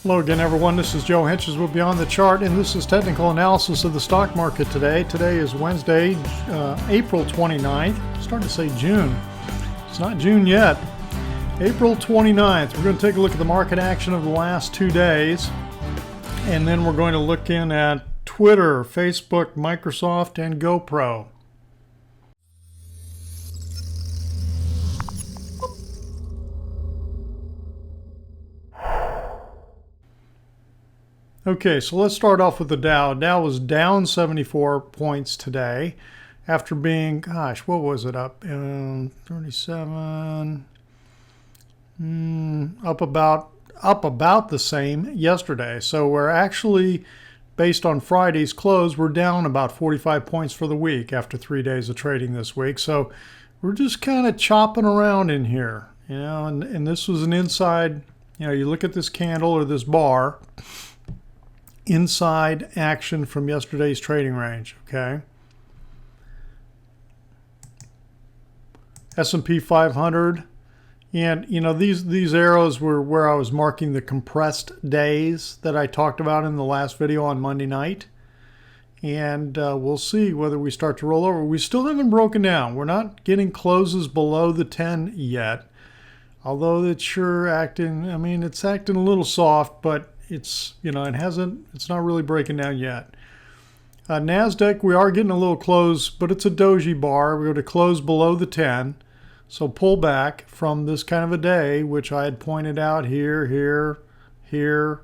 Hello again, everyone. This is Joe Henches with Beyond the Chart, and this is technical analysis of the stock market today. Today is Wednesday, April 29th. I'm starting to say June. It's not June yet. April 29th. We're going to take a look at the market action of the last 2 days, and then we're going to look in at Twitter, Facebook, Microsoft, and GoPro. Okay, so let's start off with the Dow. Dow was down 74 points today after being, what was it, up 37, up about the same yesterday. So we're actually, based on Friday's close, we're down about 45 points for the week after 3 days of trading this week. So we're just kind of chopping around in here, and this was an inside, you look at this candle or this bar, inside action from yesterday's trading range, okay? S&P 500, and these arrows were where I was marking the compressed days that I talked about in the last video on Monday night, and we'll see whether we start to roll over. We still haven't broken down. We're not getting closes below the 10 yet, although it's sure acting, it's acting a little soft, but it's not really breaking down yet. NASDAQ, we are getting a little close, but it's a doji bar. We're going to close below the 10. So pull back from this kind of a day, which I had pointed out here. So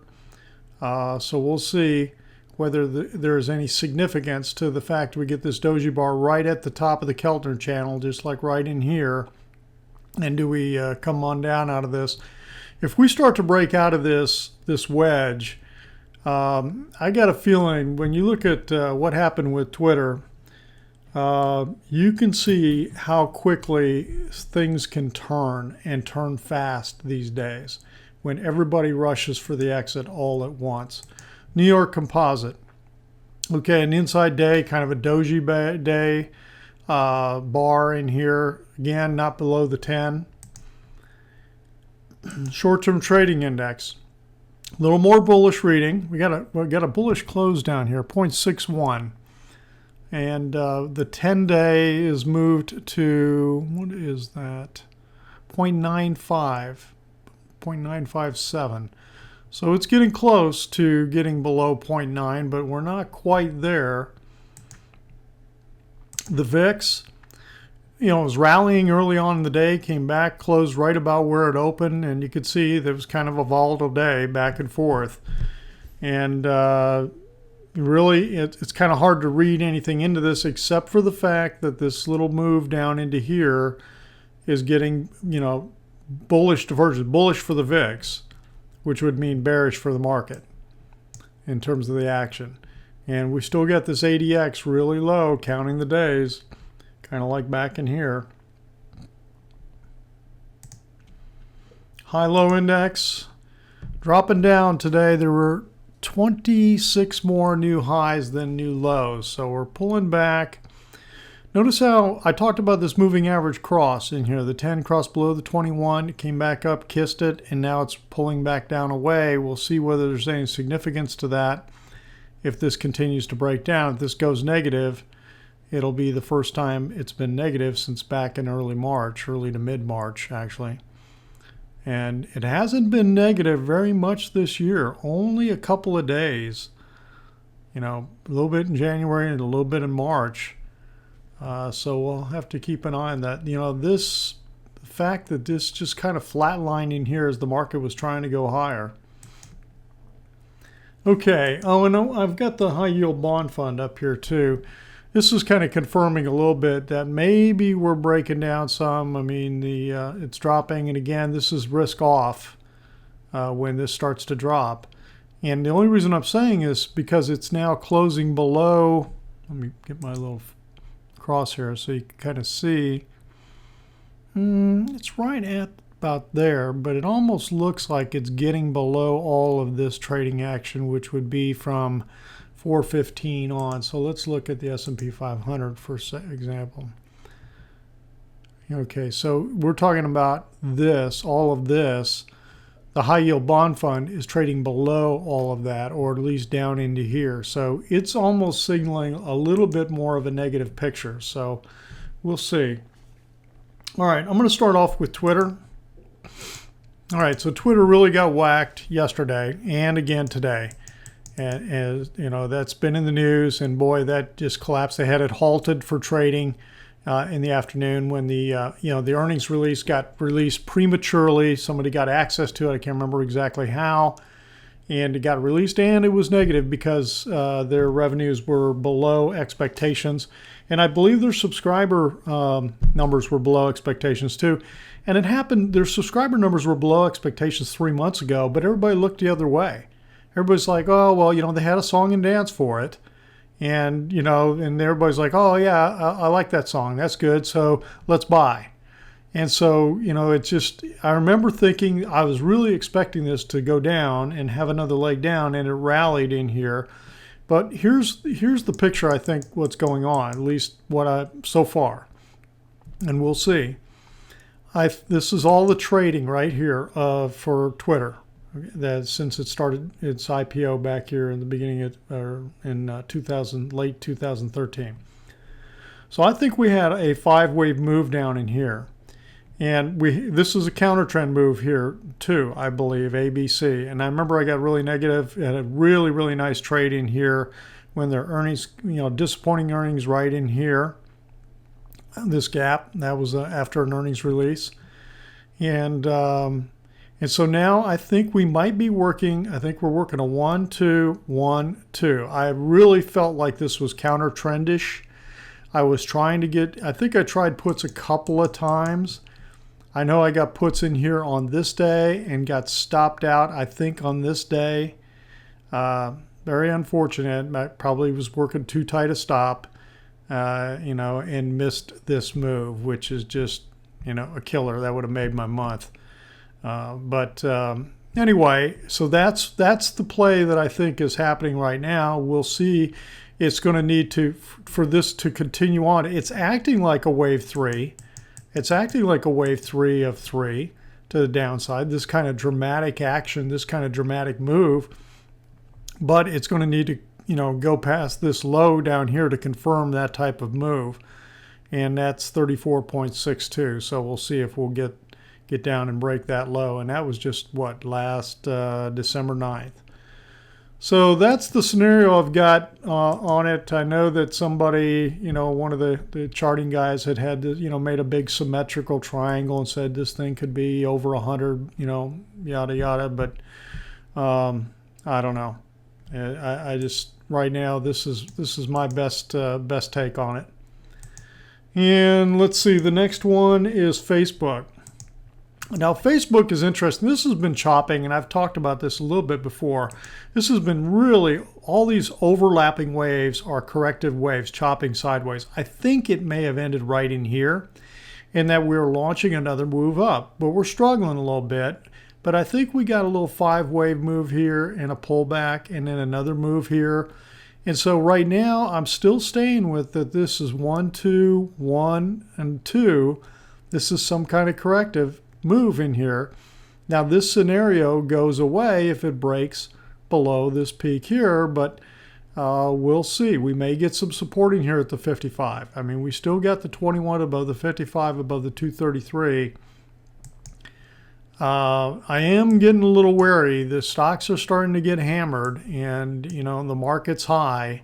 we'll see whether there's any significance to the fact we get this doji bar right at the top of the Keltner channel, just like right in here. And do we come on down out of this? If we start to break out of this wedge, I got a feeling when you look at what happened with Twitter, you can see how quickly things can turn and turn fast these days when everybody rushes for the exit all at once. New York Composite. Okay, an inside day, kind of a doji day, bar in here. Again, not below the 10. Short-term trading index, a little more bullish reading. We got a bullish close down here, 0.61, and the 10-day is moved to, what is that? 0.957. So it's getting close to getting below 0.9, but we're not quite there. The VIX. It was rallying early on in the day, came back, closed right about where it opened, and you could see there was kind of a volatile day back and forth. And really, it's kind of hard to read anything into this except for the fact that this little move down into here is getting, bullish divergence, bullish for the VIX, which would mean bearish for the market in terms of the action. And we still got this ADX really low, counting the days. Kind of like back in here. High-low index dropping down today. There were 26 more new highs than new lows. So we're pulling back. Notice how I talked about this moving average cross in here. The 10 crossed below the 21. It came back up, kissed it, and now it's pulling back down away. We'll see whether there's any significance to that if this continues to break down. If this goes negative, it'll be the first time it's been negative since back in early to mid-March, actually. And it hasn't been negative very much this year, only a couple of days. A little bit in January and a little bit in March. So we'll have to keep an eye on that. The fact that this just kind of flatlining here as the market was trying to go higher. Okay, and I've got the high yield bond fund up here too. This is kind of confirming a little bit that maybe we're breaking down some. It's dropping, and again, this is risk off when this starts to drop. And the only reason I'm saying is because it's now closing below. Let me get my little cross here so you can kind of see. It's right at about there, but it almost looks like it's getting below all of this trading action, which would be from 415 on. So let's look at the S&P 500 for example. Okay, so we're talking about this, all of this the high yield bond fund is trading below all of that, or at least down into here. So it's almost signaling a little bit more of a negative picture. So we'll see. All right, I'm going to start off with Twitter. All right, so Twitter really got whacked yesterday and again today. And as you know, that's been in the news, and boy, that just collapsed. They had it halted for trading in the afternoon when the the earnings release got released prematurely. Somebody got access to it. I can't remember exactly how, and it got released, and it was negative because their revenues were below expectations, and I believe their subscriber numbers were below expectations too. And it happened. Their subscriber numbers were below expectations 3 months ago, but everybody looked the other way. Everybody's like, oh, well, they had a song and dance for it. And, and everybody's like, oh, yeah, I like that song. That's good. So let's buy. And so, it's just, I remember thinking I was really expecting this to go down and have another leg down, and it rallied in here. But here's the picture, I think, what's going on, at least so far. And we'll see. This is all the trading right here for Twitter. That since it started its IPO back here in the beginning in late 2013. So I think we had a 5-wave move down in here, and this is a counter trend move here too, I believe, ABC. And I remember I got really negative. Had a really, really nice trade in here when their earnings, disappointing earnings right in here. This gap that was after an earnings release, and so now I think we might be working, I think we're working a 1, 2, 1, 2. I really felt like this was counter trendish. I was trying to I think I tried puts a couple of times. I know I got puts in here on this day and got stopped out, I think, on this day. Very unfortunate. I probably was working too tight a stop, and missed this move, which is just, a killer. That would have made my month. But anyway, so that's the play that I think is happening right now. We'll see. It's going to need for this to continue on. It's acting like a wave 3. It's acting like a wave 3 of 3 to the downside. This kind of dramatic action, this kind of dramatic move. But it's going to need to, go past this low down here to confirm that type of move. And that's 34.62. So we'll see if we'll get down and break that low, and that was just last December 9th. So that's the scenario I've got on it. I know that somebody, one of the charting guys had made a big symmetrical triangle and said this thing could be over 100, yada yada, but I don't know. I just right now this is my best take on it. And let's see, the next one is Facebook. Now, Facebook is interesting. This has been chopping, and I've talked about this a little bit before. This has been really, all these overlapping waves are corrective waves, chopping sideways. I think it may have ended right in here, and that we're launching another move up. But we're struggling a little bit. But I think we got a little 5-wave move here and a pullback, and then another move here. And so right now, I'm still staying with that this is 1, 2, 1, and 2. This is some kind of corrective move in here. Now this scenario goes away if it breaks below this peak here, but we'll see. We may get some support in here at the 55. I mean, we still got the 21 above the 55 above the 233. I am getting a little wary. The stocks are starting to get hammered, and the market's high.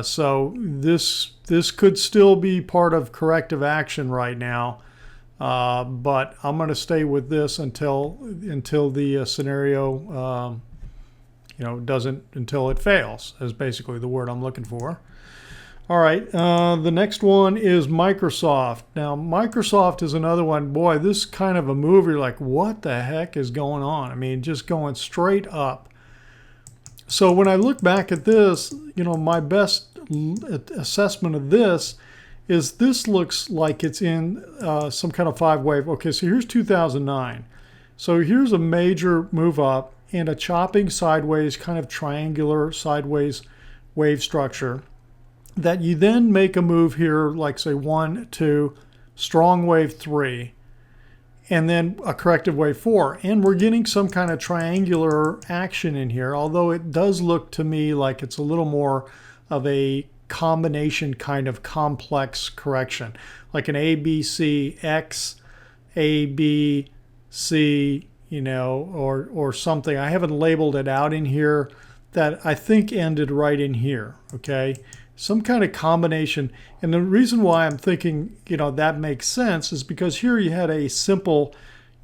So this could still be part of corrective action right now. But I'm going to stay with this until the scenario, until it fails, is basically the word I'm looking for. All right, the next one is Microsoft. Now, Microsoft is another one. Boy, this kind of a move, you're like, what the heck is going on? I mean, just going straight up. So when I look back at this, my best assessment of this is this looks like it's in some kind of 5-wave. Okay, so here's 2009. So here's a major move up and a chopping sideways, kind of triangular sideways wave structure that you then make a move here, like say 1, 2, strong wave 3. and then a corrective wave 4. And we're getting some kind of triangular action in here, although it does look to me like it's a little more of a combination kind of complex correction, like an A, B, C, X, A, B, C, you know, or something. I haven't labeled it out in here, that I think ended right in here, okay? Some kind of combination. And the reason why I'm thinking, you know, that makes sense is because here you had a simple,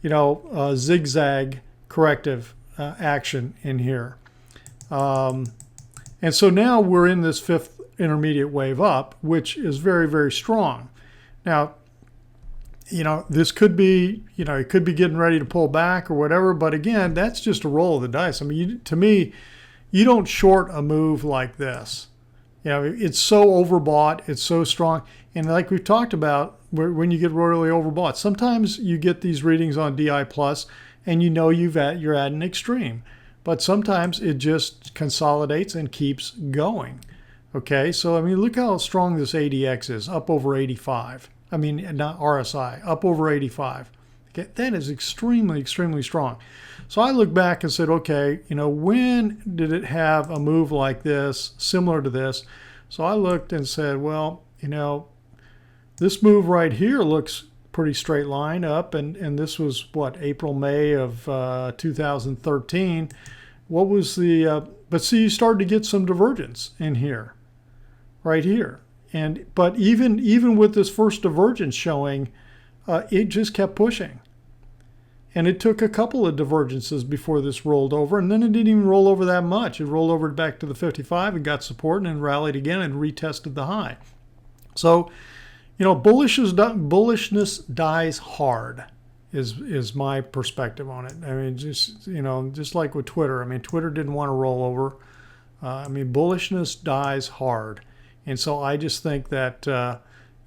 you know, zigzag corrective action in here. And so now we're in this fifth intermediate wave up, which is very, very strong. Now, you know, this could be, you know, it could be getting ready to pull back or whatever, but again, that's just a roll of the dice. I mean, to me, you don't short a move like this. You know, it's so overbought, it's so strong. And like we've talked about, when you get royally overbought, sometimes you get these readings on DI plus and you know you're at an extreme. But sometimes it just consolidates and keeps going. Okay, so I mean, look how strong this ADX is, up over 85. I mean, not RSI, up over 85. Okay, that is extremely, extremely strong. So I look back and said, okay, you know, when did it have a move like this, similar to this? So I looked and said, well, you know, this move right here looks pretty straight line up, and this was what, April, May of 2013. What was the, but see, you started to get some divergence in here, right here. But even with this first divergence showing, it just kept pushing. And it took a couple of divergences before this rolled over, and then it didn't even roll over that much. It rolled over back to the 55 and got support and then rallied again and retested the high. So, you know, bullishness dies hard is my perspective on it. I mean, just, you know, just like with Twitter. I mean, Twitter didn't want to roll over. I mean, bullishness dies hard. And so I just think that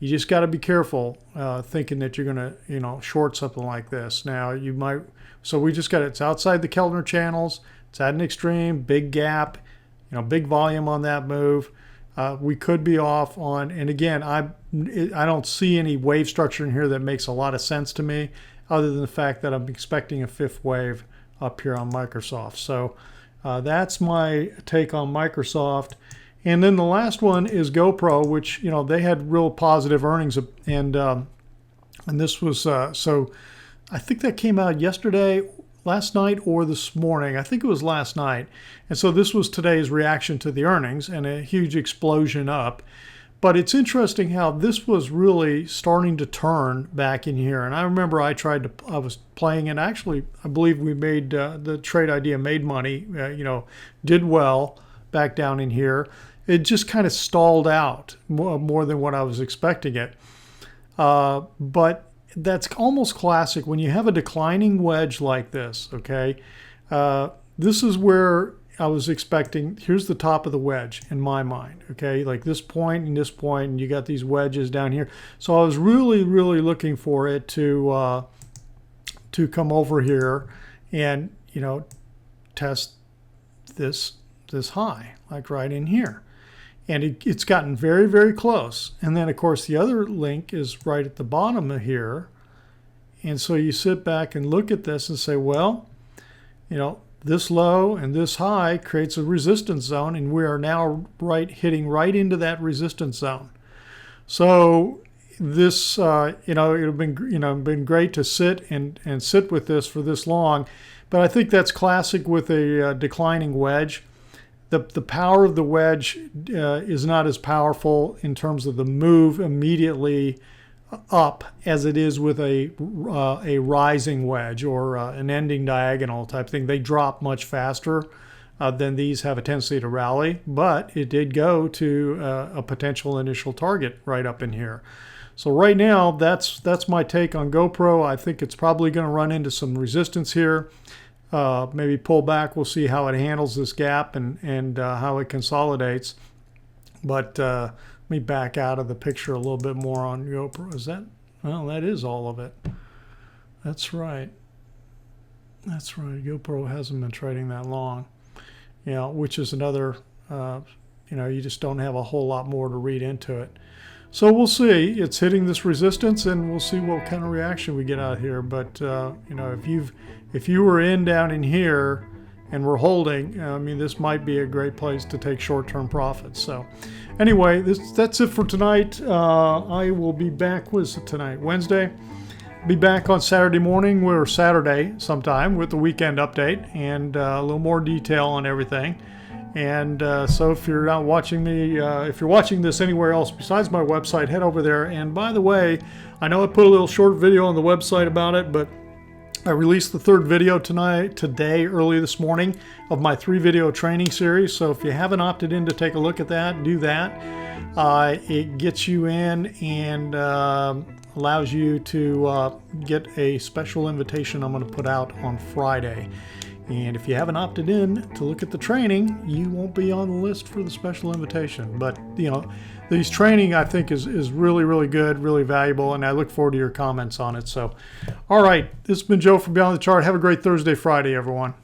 you just got to be careful thinking that you're going to, you know, short something like this. Now, you might, so we just got, it's outside the Keltner channels. It's at an extreme, big gap, you know, big volume on that move. We could be off on, and again, I don't see any wave structure in here that makes a lot of sense to me, other than the fact that I'm expecting a fifth wave up here on Microsoft. So that's my take on Microsoft. And then the last one is GoPro, which, you know, they had real positive earnings, and this was so I think that came out yesterday, last night, or this morning. I think it was last night. And so this was today's reaction to the earnings and a huge explosion up. But it's interesting how this was really starting to turn back in here. And I remember I was playing, and actually I believe we made the trade idea made money, you know, did well back down in here. It just kind of stalled out more than what I was expecting it. But that's almost classic when you have a declining wedge like this, okay? This is where I was expecting, here's the top of the wedge in my mind, okay? Like this point and this point, and you got these wedges down here. So I was really, really looking for it to come over here and, you know, test this high, like right in here. And it's gotten very, very close. And then, of course, the other link is right at the bottom of here. And so you sit back and look at this and say, well, you know, this low and this high creates a resistance zone, and we are now hitting right into that resistance zone. So this, you know, it would have been great to sit and sit with this for this long. But I think that's classic with a declining wedge. The power of the wedge is not as powerful in terms of the move immediately up as it is with a rising wedge or an ending diagonal type thing. They drop much faster than these have a tendency to rally, but it did go to a potential initial target right up in here. So right now, that's my take on GoPro. I think it's probably going to run into some resistance here. Maybe pull back. We'll see how it handles this gap and how it consolidates. But let me back out of the picture a little bit more on GoPro. Is that? Well, that is all of it. That's right. That's right. GoPro hasn't been trading that long. You know, which is another, you know, you just don't have a whole lot more to read into it. So we'll see. It's hitting this resistance, and we'll see what kind of reaction we get out here. But you know, if you were in down in here and we're holding, I mean, this might be a great place to take short-term profits. So anyway, that's it for tonight. I will be back. What is it tonight? Wednesday. Be back on Saturday morning or Saturday sometime with the weekend update and a little more detail on everything. And so if you're not watching me, if you're watching this anywhere else besides my website, head over there. And by the way, I know I put a little short video on the website about it, but I released the third video today, early this morning, of my 3-video training series. So if you haven't opted in to take a look at that, do that. It gets you in and allows you to get a special invitation I'm going to put out on Friday. And if you haven't opted in to look at the training, you won't be on the list for the special invitation. But, you know, these training I think is really, really good, really valuable, and I look forward to your comments on it. So, all right, this has been Joe from Beyond the Chart. Have a great Thursday, Friday, everyone.